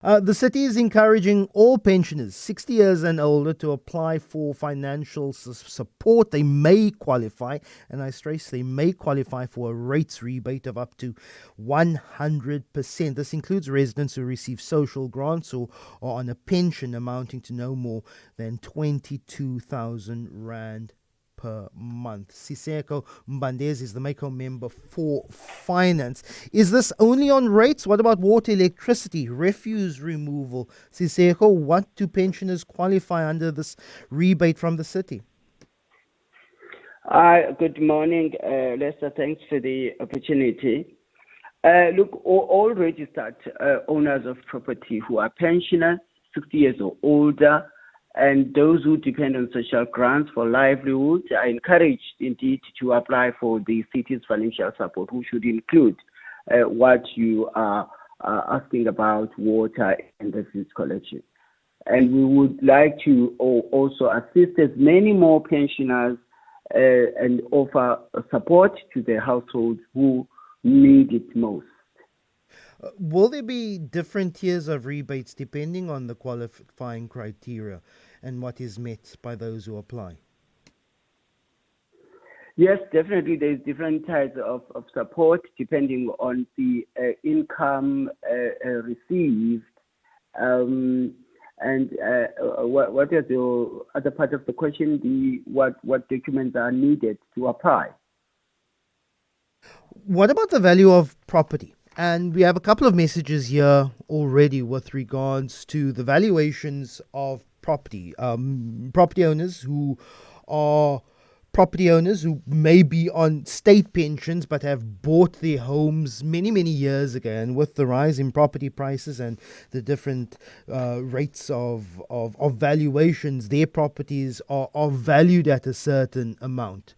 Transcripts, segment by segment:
The city is encouraging all pensioners 60 years and older to apply for financial support. They may qualify, and I stress they may qualify for a rates rebate of up to 100%. This includes residents who receive social grants or are on a pension amounting to no more than 22,000 Rand per month. Siseko Mbandezi is the MACO member for finance. Is this only on rates? What about water, electricity, refuse removal? Siseko, what do pensioners qualify under this rebate from the city? Good morning, Lester. Thanks for the opportunity. Look, all registered owners of property who are pensioners, 60 years or older, and those who depend on social grants for livelihood are encouraged indeed to apply for the city's financial support, which should include what you are asking about, water and refuse collection. And we would like to also assist as many more pensioners and offer support to the households who need it most. Will there be different tiers of rebates depending on the qualifying criteria and what is met by those who apply? Yes, definitely. There's different types of support depending on the income received. And what is the other part of the question? What documents are needed to apply? What about the value of property? And we have a couple of messages here already with regards to the valuations of property. Property owners who may be on state pensions but have bought their homes many, many years ago. And with the rise in property prices and the different rates of valuations, their properties are valued at a certain amount.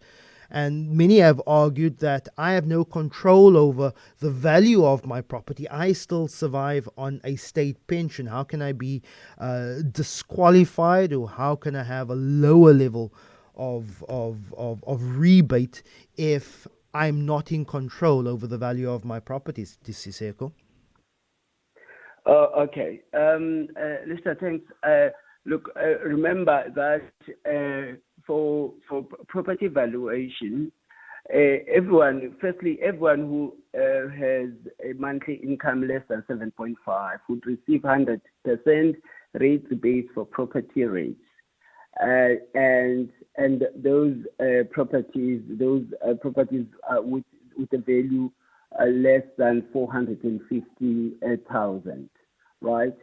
And many have argued that I have no control over the value of my property. I still survive on a state pension. How can I be disqualified, or how can I have a lower level of rebate if I'm not in control over the value of my properties, Siseko? Okay. Lisa, thanks. Look, remember that for property valuation, everyone who has a monthly income less than 7.5 would receive 100% rate base for property rates. And those properties with a value less than 450,000, right?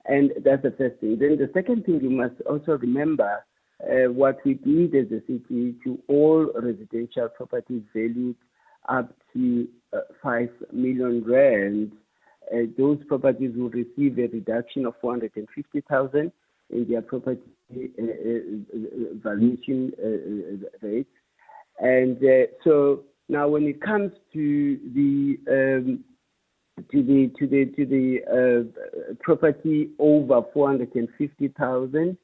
And that's the first thing. Then the second thing, you must also remember what we did as a city to all residential properties valued up to 5 million rand. Those properties will receive a reduction of 450,000 in their property valuation rate. And so now, when it comes to the property over 450,000,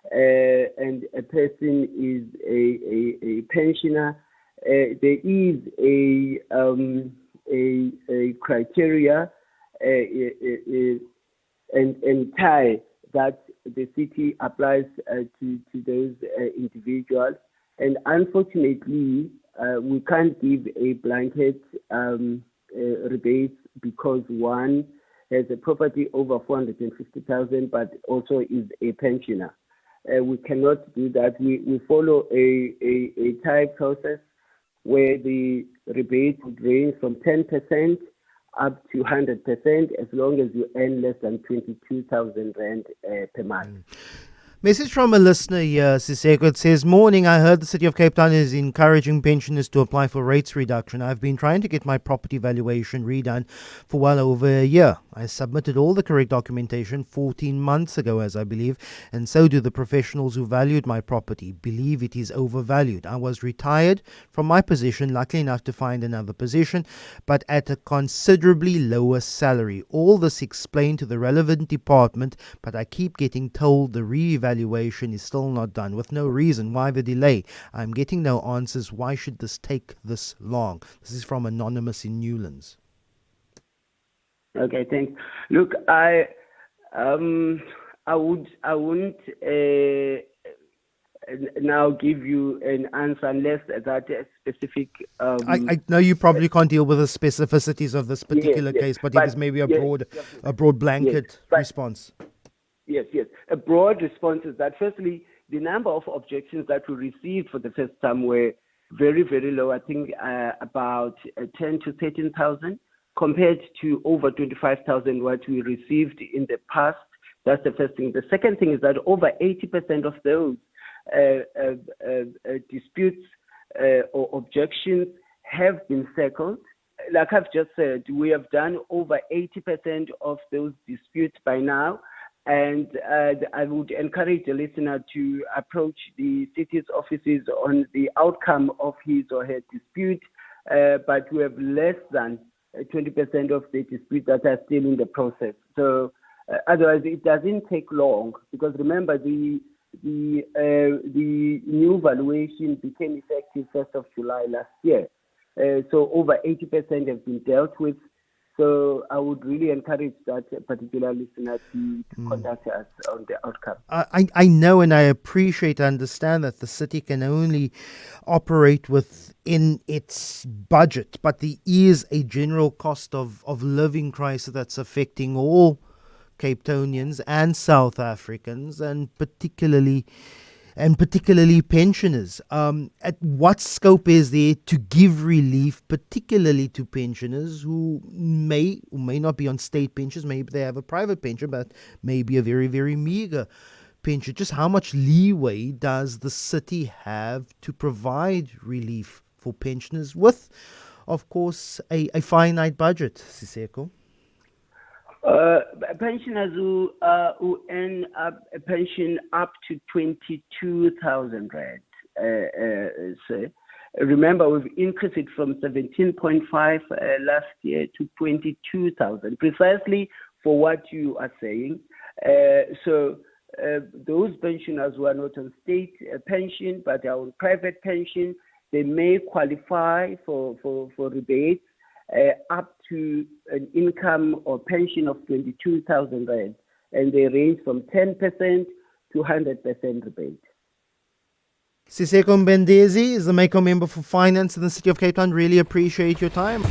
and a person is a pensioner, there is a criteria and tie that the city applies to those individuals. And unfortunately, we can't give a blanket rebate because one has a property over 450,000 but also is a pensioner. We cannot do that. We follow a type process where the rebate would range from 10% up to 100% as long as you earn less than 22,000 Rand per month. Message from a listener here, Siseko. It says, "Morning, I heard the City of Cape Town is encouraging pensioners to apply for rates reduction. I've been trying to get my property valuation redone for well over a year. I submitted all the correct documentation 14 months ago, as I believe, and so do the professionals who valued my property. Believe it is overvalued. I was retired from my position, lucky enough to find another position, but at a considerably lower salary. All this explained to the relevant department, but I keep getting told the reevaluation is still not done, with no reason. Why the delay? I'm getting no answers. Why should this take this long?" This is from Anonymous in Newlands. Okay, thanks. Look, I wouldn't now give you an answer unless that specific. I know you probably can't deal with the specificities of this Yes, particular yes, case, but it but is maybe yes, a broad yes, blanket but response. yes, yes. A broad response is that firstly, the number of objections that we received for the first time were very, very low. I think about 10 to 13,000 compared to over 25,000 what we received in the past. That's the first thing. The second thing is that over 80% of those disputes or objections have been settled. Like I've just said, we have done over 80% of those disputes by now. And I would encourage the listener to approach the city's offices on the outcome of his or her dispute. But we have less than 20% of the disputes that are still in the process. So otherwise, it doesn't take long because remember the new valuation became effective 1st of July last year. So over 80% have been dealt with. So I would really encourage that particular listener to contact us on the outcome. I know and I appreciate, understand that the city can only operate within its budget, but there is a general cost of living crisis that's affecting all Capetonians and South Africans, and particularly pensioners. At what scope is there to give relief, particularly to pensioners who may or may not be on state pensions? Maybe they have a private pension, but maybe a very, very meager pension. Just how much leeway does the city have to provide relief for pensioners with, of course, a finite budget, Siseko? Pensioners who earn a pension up to 22,000 rand. So remember, we've increased it from 17.5 last year to 22,000, precisely for what you are saying. So those pensioners who are not on state pension but are on private pension, they may qualify for rebates up to an income or pension of 22,000 rand, and they range from 10% to 100% rebate. Siseko Mbandezi is the Mako member for finance in the city of Cape Town. Really appreciate your time.